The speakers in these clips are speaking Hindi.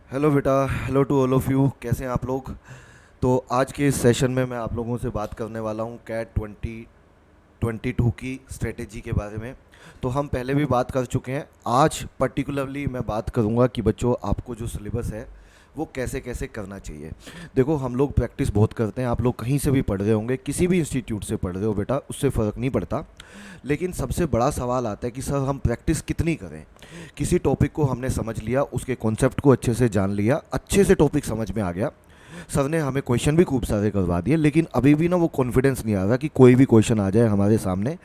हेलो बेटा। Hello to all of you, कैसे हैं आप लोग। तो आज के इस सेशन में मैं आप लोगों से बात करने वाला हूँ कैट 2022 की स्ट्रेटेजी के बारे में। तो हम पहले भी बात कर चुके हैं। आज पर्टिकुलरली मैं बात करूँगा कि बच्चों आपको जो सिलेबस है वो कैसे कैसे करना चाहिए। देखो, हम लोग प्रैक्टिस बहुत करते हैं, आप लोग कहीं से भी पढ़ रहे होंगे, किसी भी इंस्टीट्यूट से पढ़ रहे हो बेटा, उससे फ़र्क नहीं पड़ता। लेकिन सबसे बड़ा सवाल आता है कि सर हम प्रैक्टिस कितनी करें। किसी टॉपिक को हमने समझ लिया, उसके कॉन्सेप्ट को अच्छे से जान लिया, अच्छे से टॉपिक समझ में आ गया, सर ने हमें क्वेश्चन भी खूब सारे करवा दिए, लेकिन अभी भी ना वो कॉन्फिडेंस नहीं आ रहा कि कोई भी क्वेश्चन आ जाए हमारे सामने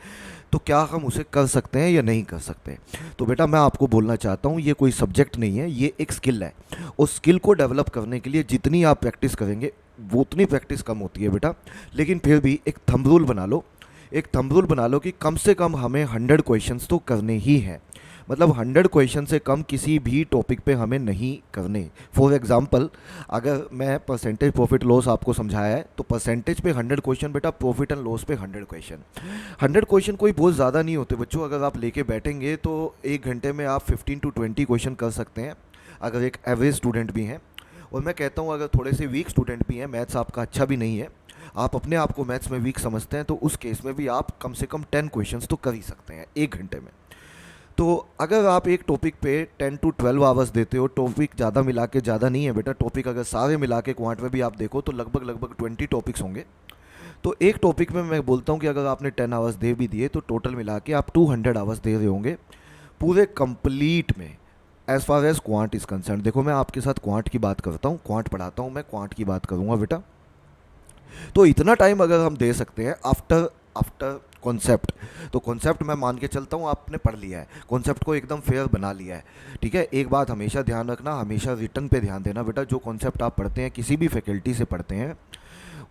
तो क्या हम उसे कर सकते हैं या नहीं कर सकते। तो बेटा मैं आपको बोलना चाहता हूँ, ये कोई सब्जेक्ट नहीं है, ये एक स्किल है। उस स्किल को डेवलप करने के लिए जितनी आप प्रैक्टिस करेंगे वो उतनी प्रैक्टिस कम होती है बेटा। लेकिन फिर भी एक थंब रूल बना लो। एक थंब रूल बना लो कि कम से कम हमें 100 क्वेश्चंस तो करने ही हैं। मतलब 100 क्वेश्चन से कम किसी भी टॉपिक पे हमें नहीं करने। फॉर एग्जांपल, अगर मैं परसेंटेज प्रॉफिट लॉस आपको समझाया है तो परसेंटेज पे 100 क्वेश्चन बेटा, प्रॉफिट एंड लॉस पे 100 क्वेश्चन। 100 क्वेश्चन कोई बहुत ज़्यादा नहीं होते बच्चों। अगर आप लेके बैठेंगे तो 1 घंटे में आप 15 to 20 क्वेश्चन कर सकते हैं, अगर एक एवरेज स्टूडेंट भी हैं। और मैं कहता हूँ अगर थोड़े से वीक स्टूडेंट भी हैं, मैथ्स आपका अच्छा भी नहीं है, आप अपने आप को मैथ्स में वीक समझते हैं, तो उस केस में भी आप कम से कम 10 क्वेश्चंस तो कर ही सकते हैं 1 घंटे में। तो अगर आप एक टॉपिक पे 10 to 12 आवर्स देते हो, टॉपिक ज़्यादा मिला के ज़्यादा नहीं है बेटा, टॉपिक अगर सारे मिला के क्वांट में भी आप देखो तो लगभग लगभग 20 टॉपिक्स होंगे। तो एक टॉपिक में मैं बोलता हूँ कि अगर आपने 10 आवर्स दे भी दिए तो टोटल मिला के आप 200 आवर्स दे रहे होंगे पूरे कंप्लीट में। As far as quant is concern, देखो मैं आपके साथ क्वांट की बात करता हूँ, क्वांट पढ़ाता हूँ, मैं क्वांट की बात करूँगा बेटा। तो इतना टाइम अगर हम दे सकते हैं आफ्टर आफ्टर कॉन्सेप्ट, तो कॉन्सेप्ट मैं मान के चलता हूँ आपने पढ़ लिया है, कॉन्सेप्ट को एकदम फेयर बना लिया है। ठीक है, एक बात हमेशा ध्यान रखना, हमेशा रिटर्न पे ध्यान देना बेटा। जो कॉन्सेप्ट आप पढ़ते हैं, किसी भी फैकल्टी से पढ़ते हैं,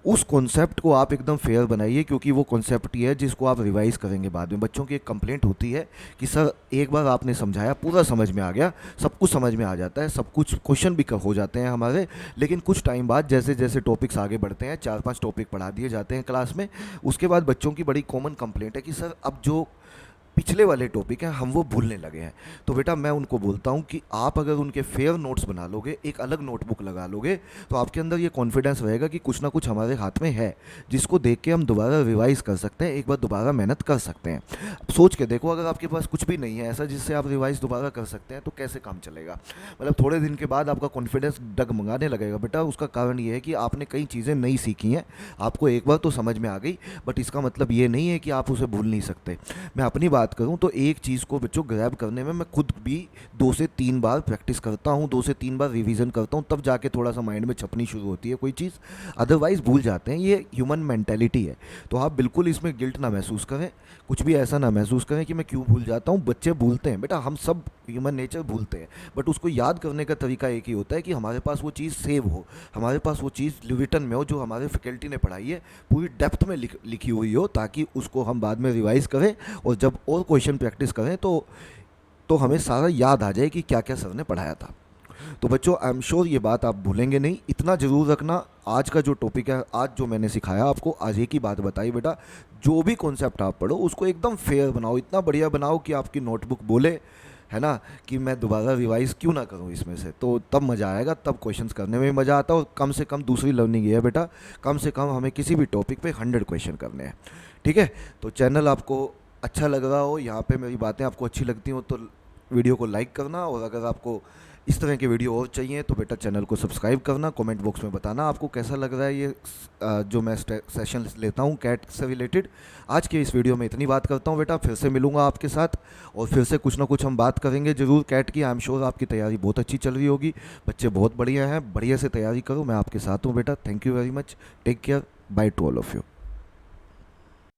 उस कॉन्सेप्ट को आप एकदम फेयर बनाइए, क्योंकि वो कॉन्सेप्ट ही है जिसको आप रिवाइज करेंगे बाद में। बच्चों की एक कंप्लेंट होती है कि सर एक बार आपने समझाया, पूरा समझ में आ गया, सब कुछ समझ में आ जाता है, सब कुछ क्वेश्चन भी हो जाते हैं हमारे, लेकिन कुछ टाइम बाद जैसे जैसे टॉपिक्स आगे बढ़ते हैं, 4 5 टॉपिक पढ़ा दिए जाते हैं क्लास में, उसके बाद बच्चों की बड़ी कॉमन कंप्लेंट है कि सर अब जो पिछले वाले टॉपिक हैं हम वो भूलने लगे हैं। तो बेटा मैं उनको बोलता हूँ कि आप अगर उनके फेयर नोट्स बना लोगे, एक अलग नोटबुक लगा लोगे, तो आपके अंदर ये कॉन्फिडेंस रहेगा कि कुछ ना कुछ हमारे हाथ में है जिसको देख के हम दोबारा रिवाइज कर सकते हैं, एक बार दोबारा मेहनत कर सकते हैं। अब सोच के देखो, अगर आपके पास कुछ भी नहीं है ऐसा जिससे आप रिवाइज दोबारा कर सकते हैं, तो कैसे काम चलेगा। मतलब थोड़े दिन के बाद आपका कॉन्फिडेंस डगमगाने लगेगा बेटा। उसका कारण ये है कि आपने कई चीज़ें नई सीखी हैं, आपको एक बार तो समझ में आ गई, बट इसका मतलब ये नहीं है कि आप उसे भूल नहीं सकते। मैं अपनी बात करूं तो एक चीज़ को बच्चों ग्रैब करने में मैं खुद भी 2 से 3 बार प्रैक्टिस करता हूं, 2 से 3 बार रिवीजन करता हूं, तब जाके थोड़ा सा माइंड में छपनी शुरू होती है कोई चीज़। अदरवाइज भूल जाते हैं, ये ह्यूमन मेंटेलिटी है। तो आप बिल्कुल इसमें गिल्ट ना महसूस करें, कुछ भी ऐसा ना महसूस करें कि मैं क्यों भूल जाता हूं। बच्चे भूलते हैं बेटा, हम सब ह्यूमन नेचर भूलते हैं, बट उसको याद करने का तरीका एक ही होता है कि हमारे पास वो चीज़ सेव हो, हमारे पास वो चीज़ रिटन में हो जो हमारे फैकल्टी ने पढ़ाई है, पूरी डेप्थ में लिखी हुई हो, ताकि उसको हम बाद में रिवाइज करें और जब और क्वेश्चन प्रैक्टिस करें तो हमें सारा याद आ जाए कि क्या क्या सर ने पढ़ाया था। तो बच्चों आई एम श्योर ये बात आप भूलेंगे नहीं। इतना ज़रूर रखना, आज का जो टॉपिक है, आज जो मैंने सिखाया आपको, आज एक ही बात बताई बेटा, जो भी कॉन्सेप्ट आप पढ़ो उसको एकदम फेयर बनाओ, इतना बढ़िया बनाओ कि आपकी नोटबुक बोले, है ना, कि मैं दोबारा रिवाइज क्यों ना करूं इसमें से। तो तब मज़ा आएगा, तब क्वेश्चंस करने में मज़ा आता है। और कम से कम दूसरी लर्निंग ये है बेटा, कम से कम हमें किसी भी टॉपिक पे 100 क्वेश्चन करने हैं। ठीक है, तो चैनल आपको अच्छा लग रहा हो, यहाँ पे मेरी बातें आपको अच्छी लगती हो, तो वीडियो को लाइक करना, और अगर आपको इस तरह के वीडियो और चाहिए तो बेटा चैनल को सब्सक्राइब करना। कमेंट बॉक्स में बताना आपको कैसा लग रहा है ये जो मैं सेशन लेता हूँ कैट से रिलेटेड। आज के इस वीडियो में इतनी बात करता हूँ बेटा, फिर से मिलूंगा आपके साथ और फिर से कुछ ना कुछ हम बात करेंगे ज़रूर कैट की। आई एम श्योर आपकी तैयारी बहुत अच्छी चल रही होगी, बच्चे बहुत बढ़िया हैं, बढ़िया से तैयारी करो, मैं आपके साथ हूँ बेटा। Thank you very much, take care, bye to all of you.